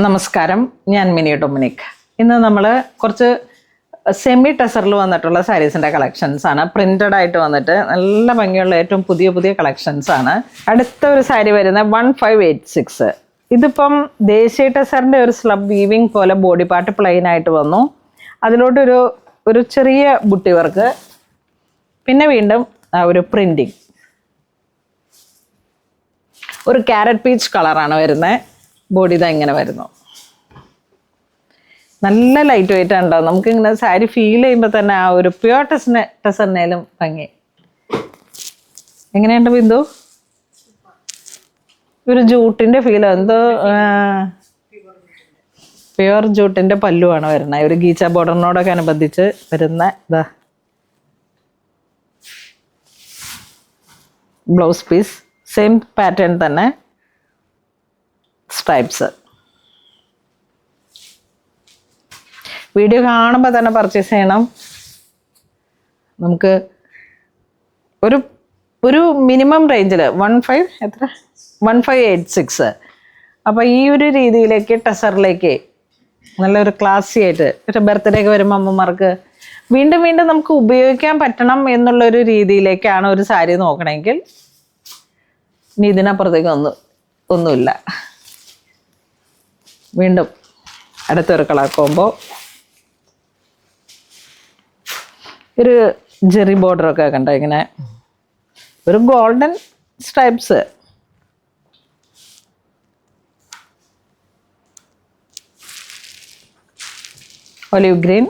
നമസ്കാരം, ഞാൻ mini Dominic. ഇന്ന് നമ്മൾ കുറച്ച് സെമി ടെസറിൽ വന്നിട്ടുള്ള സാരീസിൻ്റെ കളക്ഷൻസ് ആണ്. പ്രിന്റഡ് ആയിട്ട് വന്നിട്ട് നല്ല ഭംഗിയുള്ള ഏറ്റവും പുതിയ കളക്ഷൻസ് ആണ്. അടുത്ത ഒരു സാരി വരുന്നത് 1586. ഇതിപ്പം ദേശീയ ടെസറിൻ്റെ ഒരു സ്ലബ് വീവിങ് പോലെ ബോഡി പാർട്ട് പ്ലെയിൻ ആയിട്ട് വന്നു. അതിലോട്ടൊരു ചെറിയ ബുട്ടി വർക്ക്, പിന്നെ വീണ്ടും ഒരു പ്രിന്റിങ്, ഒരു ക്യാരറ്റ് പീച്ച് കളറാണ് വരുന്നത്. ബോഡി ഇതാ ഇങ്ങനെ വരുന്നു. നല്ല ലൈറ്റ് വെയിറ്റ് ഉണ്ടാവും. നമുക്കിങ്ങനെ സാരി ഫീൽ ചെയ്യുമ്പോൾ തന്നെ ആ ഒരു പ്യുവർ ടെസറിനേലും ഭംഗി. എങ്ങനെയുണ്ട് ബിന്ദു? ഒരു ജൂട്ടിൻ്റെ ഫീൽ, എന്തോ പ്യുവർ ജൂട്ടിൻ്റെ പല്ലുവാണ് വരുന്നത്. ഒരു ഗീച്ച ബോർഡറിനോടൊക്കെ അനുബന്ധിച്ച് വരുന്ന ഇതാ ബ്ലൗസ് പീസ്, സെയിം പാറ്റേൺ തന്നെ, സ്ട്രൈപ്സ്. വീഡിയോ കാണുമ്പോൾ തന്നെ പർച്ചേസ് ചെയ്യണം. നമുക്ക് ഒരു മിനിമം റേഞ്ചിൽ 1586. അപ്പോൾ ഈ ഒരു രീതിയിലേക്ക് ടെസറിലേക്ക് നല്ലൊരു ക്ലാസി ആയിട്ട് ഒരു ബർത്ത്ഡേ ഒക്കെ വരുമ്പോൾ അമ്മമാർക്ക് വീണ്ടും നമുക്ക് ഉപയോഗിക്കാൻ പറ്റണം എന്നുള്ളൊരു രീതിയിലേക്കാണ് ഒരു സാരി നോക്കണമെങ്കിൽ ഇനി ഇതിനപ്പുറത്തേക്ക് ഒന്നുമില്ല. വീണ്ടും അടുത്തൊരു കളർ കോമ്പോ, ഒരു ജെറി ബോർഡറൊക്കെ കണ്ടോ, ഇങ്ങനെ ഒരു ഗോൾഡൻ സ്ട്രൈപ്സ്, ഒലിവ് ഗ്രീൻ,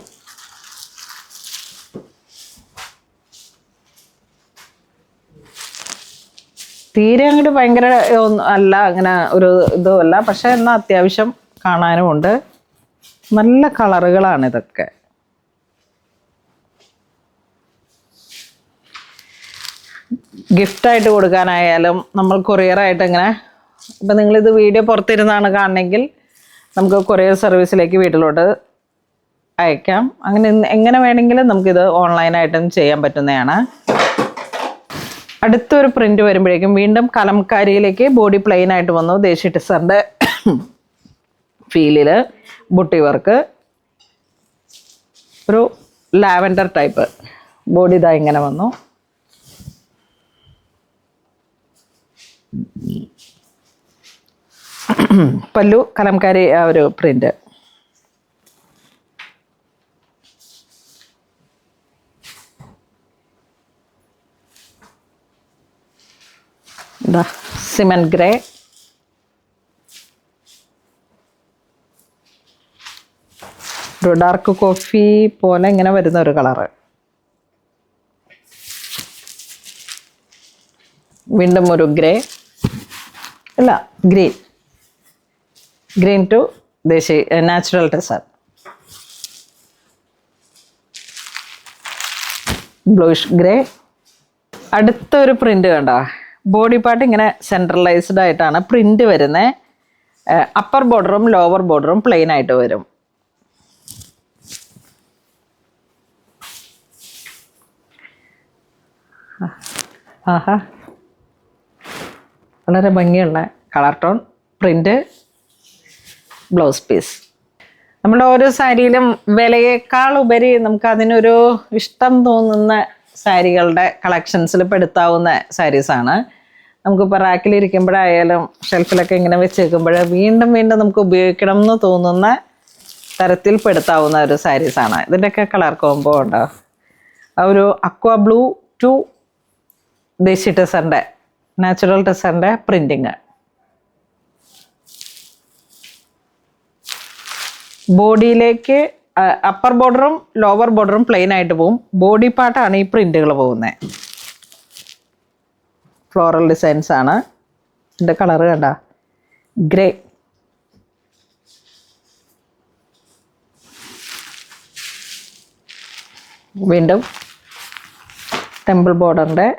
തീരെ അങ്ങോട്ട് ഭയങ്കര അല്ല, അങ്ങനെ ഒരു ഇതുമല്ല, പക്ഷെ എന്നാൽ അത്യാവശ്യം കാണാനുമുണ്ട്. നല്ല കളറുകളാണ് ഇതൊക്കെ. ഗിഫ്റ്റായിട്ട് കൊടുക്കാനായാലും നമ്മൾ കൊറിയറായിട്ട് ഇങ്ങനെ, ഇപ്പം നിങ്ങളിത് വീഡിയോ പുറത്തിരുന്നാണ് കാണണമെങ്കിൽ നമുക്ക് കൊറിയർ സർവീസിലേക്ക് വീട്ടിലോട്ട് അയക്കാം. അങ്ങനെ എങ്ങനെ വേണമെങ്കിലും നമുക്കിത് ഓൺലൈനായിട്ടും ചെയ്യാൻ പറ്റുന്നതാണ്. അടുത്തൊരു പ്രിന്റ് വരുമ്പോഴേക്കും വീണ്ടും കലംകാരിയിലേക്ക് ബോഡി പ്ലെയിൻ ആയിട്ട് വന്നു. ദേശീയ ടെസറിൻ്റെ ഫീലിൽ ബുട്ടി വർക്ക്, ഒരു ലാവൻഡർ ടൈപ്പ് ബോഡി ഇതാ ഇങ്ങനെ വന്നു. പല്ലു കലംകാരി ആ ഒരു പ്രിന്റ്. ഇതാ സിമന്റ് ഗ്രേ, ഒരു ഡാർക്ക് കോഫി പോലെ ഇങ്ങനെ വരുന്ന ഒരു കളറ്. വീണ്ടും ഒരു ഗ്രേ, അല്ല ഗ്രീൻ ടു ദേശീയ നാച്ചുറൽ ടെസർ, ബ്ലൂയിഷ് ഗ്രേ. അടുത്തൊരു പ്രിന്റ് കണ്ടോ, ബോഡി പാർട്ട് ഇങ്ങനെ സെൻട്രലൈസ്ഡ് ആയിട്ടാണ് പ്രിന്റ് വരുന്നത്. അപ്പർ ബോർഡറും ലോവർ ബോർഡറും പ്ലെയിൻ ആയിട്ട് വരും. ആഹാ, വളരെ ഭംഗിയുള്ള colour tone print, blouse piece. നമ്മുടെ ഓരോ സാരിയിലും വിലയേക്കാൾ ഉപരി നമുക്ക് അതിനൊരു ഇഷ്ടം തോന്നുന്ന സാരികളുടെ കളക്ഷൻസിൽ പെടുത്താവുന്ന സാരീസാണ്. നമുക്കിപ്പോൾ റാക്കിലിരിക്കുമ്പോഴായാലും ഷെൽഫിലൊക്കെ ഇങ്ങനെ വെച്ചേക്കുമ്പോൾ വീണ്ടും നമുക്ക് ഉപയോഗിക്കണം എന്ന് തോന്നുന്ന തരത്തിൽ പെടുത്താവുന്ന ഒരു സാരീസാണ്. ഇതിൻ്റെയൊക്കെ കളർ കോമ്പോ ഉണ്ടോ, ഒരു അക്വാ ബ്ലൂ ടു ദേശീയ ടെസറിൻ്റെ നാച്ചുറൽ ടെസറിൻ്റെ പ്രിൻറ്റിങ്. ബോഡിയിലേക്ക് അപ്പർ ബോർഡറും ലോവർ ബോർഡറും പ്ലെയിൻ ആയിട്ട് പോവും. ബോഡി പാർട്ടാണ് ഈ പ്രിന്റുകൾ പോകുന്നത്. ഫ്ലോറൽ ഡിസൈൻസ് ആണ്. ഇതിൻ്റെ കളറ് കണ്ട ഗ്രേ, വീണ്ടും ടെമ്പിൾ ബോർഡറിൻ്റെ